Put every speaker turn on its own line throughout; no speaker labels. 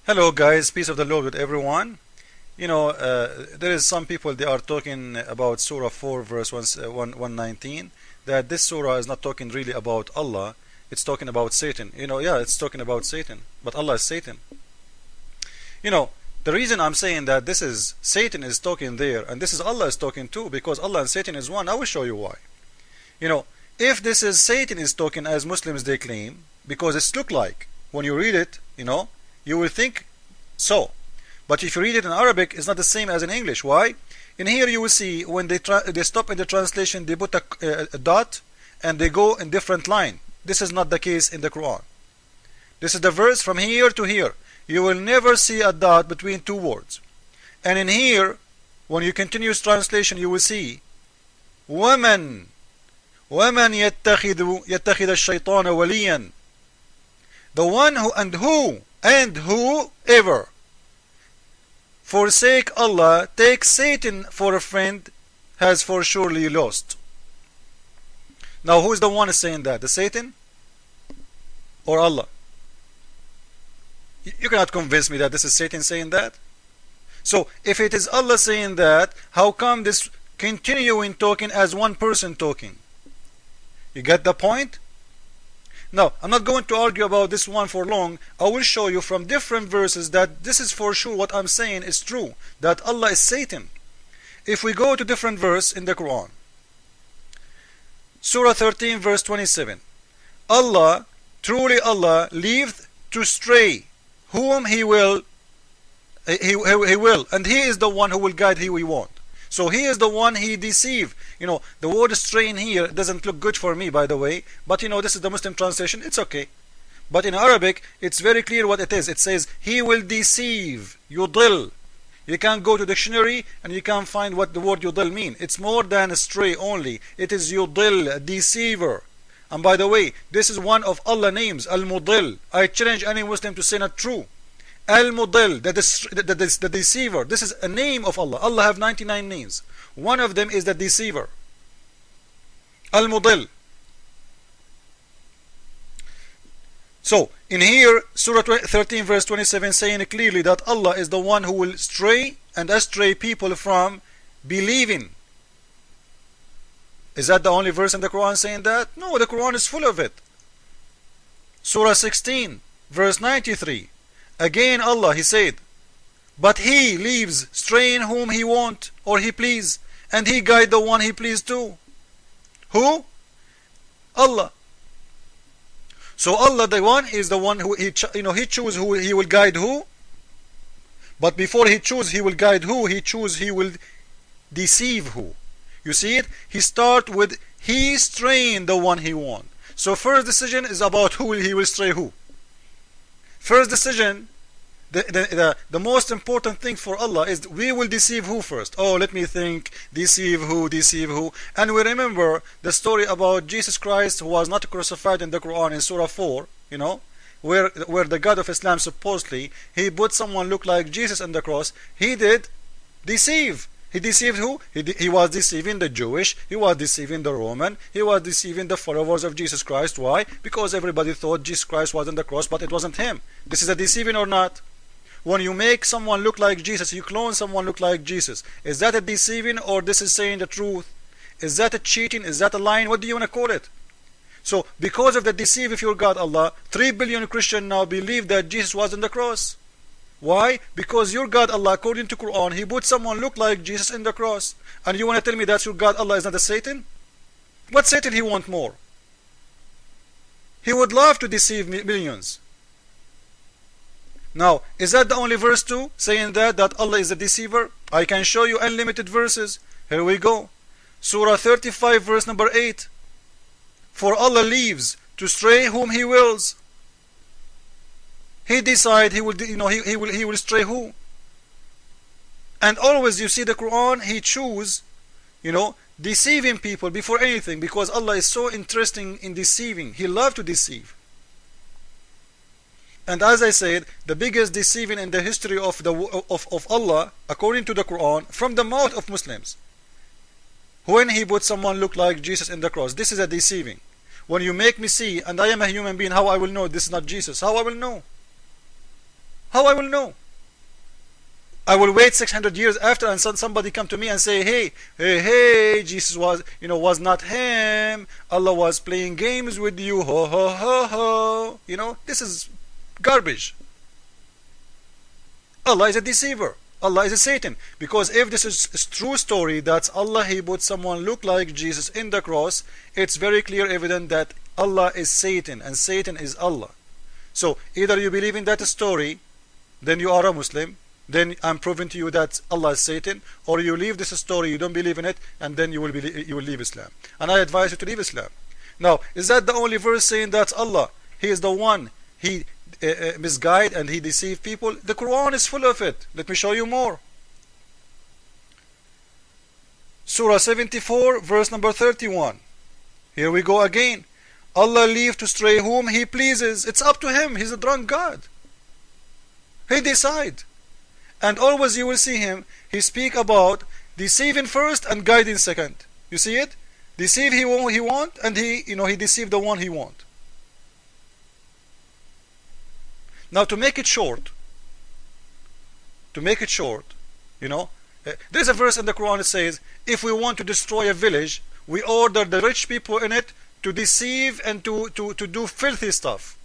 Hello guys, peace of the Lord with everyone. There is some people they are talking about Surah 4 verse 119 that this surah is not talking really about Allah, it's talking about Satan. Yeah, it's talking about Satan, but Allah is Satan. The reason I'm saying that this is Satan is talking there and this is Allah is talking too, because Allah and Satan is one. I will show you why. If this is Satan is talking as Muslims they claim, because it's look like when you read it, you will think so. But if you read it in Arabic, it's not the same as in English. Why? In here you will see when they stop in the translation, they put a dot and they go in different line. This is not the case in the Quran. This is the verse from here to here. You will never see a dot between two words. And in here, when you continue translation, you will see وَمَنْ يَتَّخِذَ الشَّيْطَانَ وَلِيًّا. The one who and whoever forsake Allah, take Satan for a friend, has for surely lost. Now who is the one saying that? The Satan or Allah? You cannot convince me that this is Satan saying that. So if it is Allah saying that, how come this continuing talking as one person talking? You get the point? Now, I'm not going to argue about this one for long. I will show you from different verses that this is for sure what I'm saying is true, that Allah is Satan. If we go to different verse in the Quran, Surah 13 verse 27, Allah, truly Allah, leaveth to stray whom He will, and He is the one who will guide who He want. So He is the one He deceive. The word stray in here doesn't look good for me, by the way, but this is the Muslim translation, it's okay. But in Arabic, it's very clear what it is. It says, He will deceive, yudil. You can go to dictionary and you can find what the word yudil mean. It's more than a stray only. It is yudil, deceiver. And by the way, this is one of Allah names, Al-Mudil. I challenge any Muslim to say not true. Al-Mudil, the deceiver. This is a name of Allah. Allah have 99 names. One of them is the deceiver. Al-Mudil. So, in here, Surah 13 verse 27 saying clearly that Allah is the one who will stray and astray people from believing. Is that the only verse in the Quran saying that? No, the Quran is full of it. Surah 16 verse 93. Again Allah, He said, but He leaves straying whom He want or He please, and He guide the one He please too. Who? Allah. So Allah the one is the one who He choose who He will guide who. But before He choose He will guide who, He choose He will deceive who. You see it? He start with He straying the one He want. So first decision is about who He will stray who. First decision, the most important thing for Allah is we will deceive who first. Oh, let me think, deceive who. And we remember the story about Jesus Christ who was not crucified in the Quran in Surah 4, where the God of Islam supposedly, He put someone look like Jesus on the cross. He did deceive. He deceived who? He was deceiving the Jewish, he was deceiving the Roman, he was deceiving the followers of Jesus Christ. Why? Because everybody thought Jesus Christ was on the cross, but it wasn't Him. This is a deceiving or not? When you make someone look like Jesus, you clone someone look like Jesus, is that a deceiving or this is saying the truth? Is that a cheating? Is that a lying? What do you want to call it? So, because of the deceive of your God Allah, 3 billion Christians now believe that Jesus was on the cross. Why? Because your God Allah, according to Quran, He put someone look like Jesus in the cross. And you want to tell me that your God Allah is not a Satan? What Satan He want more? He would love to deceive millions. Now, is that the only verse too, saying that Allah is a deceiver? I can show you unlimited verses. Here we go. Surah 35 verse number 8. For Allah leaves to stray whom He wills. He decide He will, He will stray who. And always you see the Quran, He choose, deceiving people before anything, because Allah is so interesting in deceiving. He loves to deceive. And as I said, the biggest deceiving in the history of Allah, according to the Quran, from the mouth of Muslims, when He put someone look like Jesus in the cross. This is a deceiving. When you make me see, and I am a human being, how I will know this is not Jesus? How I will know? How I will know? I will wait 600 years after, and somebody come to me and say, hey, Jesus was not him. Allah was playing games with you. Ho, ho, ho, ho. This is garbage. Allah is a deceiver. Allah is a Satan. Because if this is a true story that Allah, He put someone look like Jesus in the cross, it's very clear evident that Allah is Satan and Satan is Allah. So either you believe in that story, then you are a Muslim, then I'm proving to you that Allah is Satan, or you leave this story, you don't believe in it, and then you will leave Islam. And I advise you to leave Islam. Now, is that the only verse saying that Allah, He is the one, He misguide and He deceive people? The Quran is full of it. Let me show you more. Surah 74 verse number 31. Here we go again. Allah leave to stray whom He pleases. It's up to Him. He's a drunk God. He decide. And always you will see Him, He speak about deceiving first and guiding second. You see it? Deceive He want, and He deceive the one He want. Now to make it short, there's a verse in the Quran that says, if we want to destroy a village, we order the rich people in it to deceive and to do filthy stuff.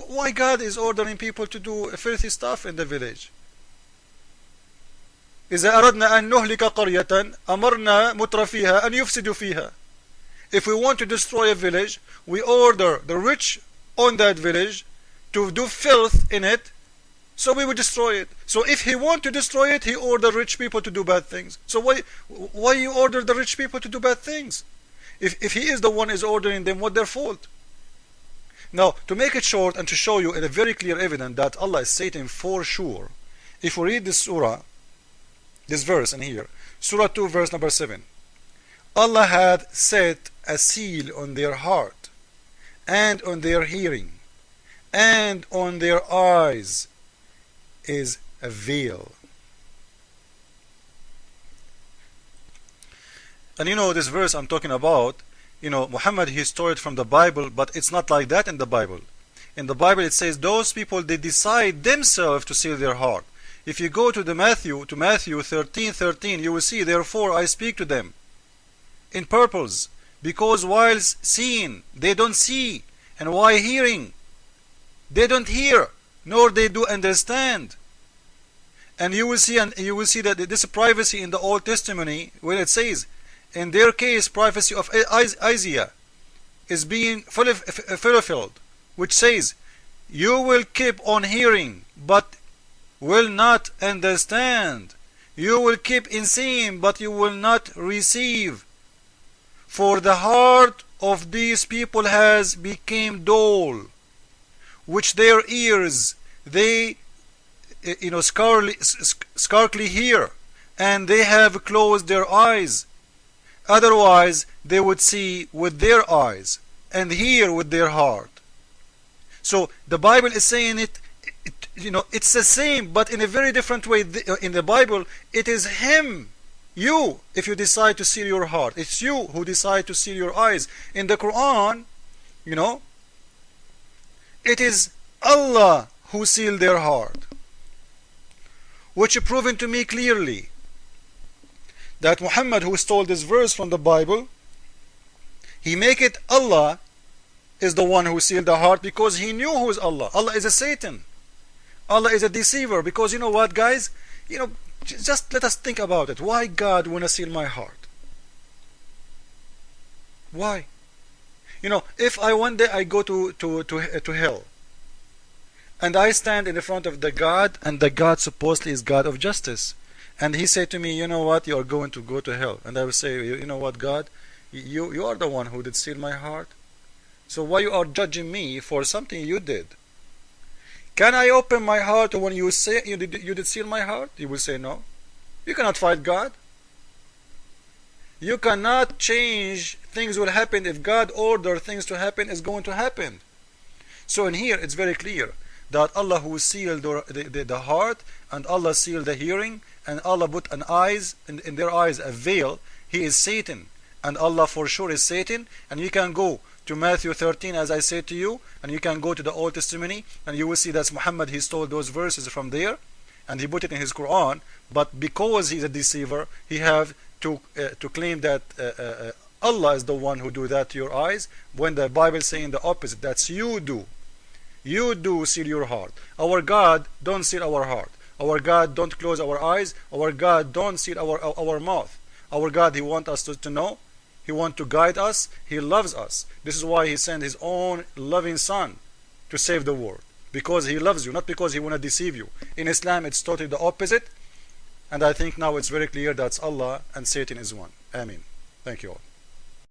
Why God is ordering people to do filthy stuff in the village? إذا أردنا أن نهلك قرية أمرنا مترفيها أن يفسدوا فيها. If we want to destroy a village, we order the rich on that village to do filth in it, so we will destroy it. So if He want to destroy it, He order rich people to do bad things. So why you order the rich people to do bad things? If He is the one is ordering them, what their fault? Now, to make it short and to show you in a very clear evidence that Allah is Satan for sure, if we read this surah, this verse in here, Surah 2 verse number 7, Allah had set a seal on their heart and on their hearing and on their eyes is a veil. And this verse I'm talking about, Muhammad, he stole it from the Bible, but it's not like that in the Bible. In the Bible it says those people, they decide themselves to seal their heart. If you go to Matthew 13:13, you will see, therefore I speak to them in purpose, because while seeing they don't see, and while hearing they don't hear, nor they do understand. And you will see that this privacy in the Old Testament, when it says, in their case, prophecy of Isaiah is being fulfilled, which says, you will keep on hearing, but will not understand. You will keep in seeing, but you will not receive. For the heart of these people has become dull, which their ears they scarcely hear, and they have closed their eyes. Otherwise they would see with their eyes and hear with their heart. So the Bible is saying it's the same, but in a very different way. In the Bible it is Him, you, if you decide to seal your heart, it's you who decide to seal your eyes. In the Quran, it is Allah who sealed their heart, which proven to me clearly that Muhammad, who stole this verse from the Bible, he make it Allah is the one who sealed the heart, because he knew who is Allah. Allah is a Satan. Allah is a deceiver. Because you know what, guys, just let us think about it. Why God wanna seal my heart? Why? If one day I go to hell, and I stand in the front of the God, and the God supposedly is God of justice, and He said to me, you know what, you are going to go to hell, and I will say, you know what, God, you are the one who did seal my heart, so why you are judging me for something you did? Can I open my heart when you say you did seal my heart? You will say no. You cannot fight God. You cannot change things will happen. If God ordered things to happen, it's going to happen. So in here it's very clear that Allah who sealed the heart, and Allah sealed the hearing, and Allah put an eyes in their eyes a veil. He is Satan, and Allah for sure is Satan. And you can go to Matthew 13, as I said to you, and you can go to the Old Testament and you will see that Muhammad, he stole those verses from there and he put it in his Quran. But because he's a deceiver, he have to claim that Allah is the one who do that to your eyes, when the Bible is saying the opposite. That's you do. You do seal your heart. Our God don't seal our heart. Our God don't close our eyes. Our God don't seal our mouth. Our God, he wants us to know. He wants to guide us. He loves us. This is why he sent his own loving son to save the world. Because he loves you, not because he want to deceive you. In Islam, it's totally the opposite. And I think now it's very clear that Allah and Satan is one. Ameen. Thank you all.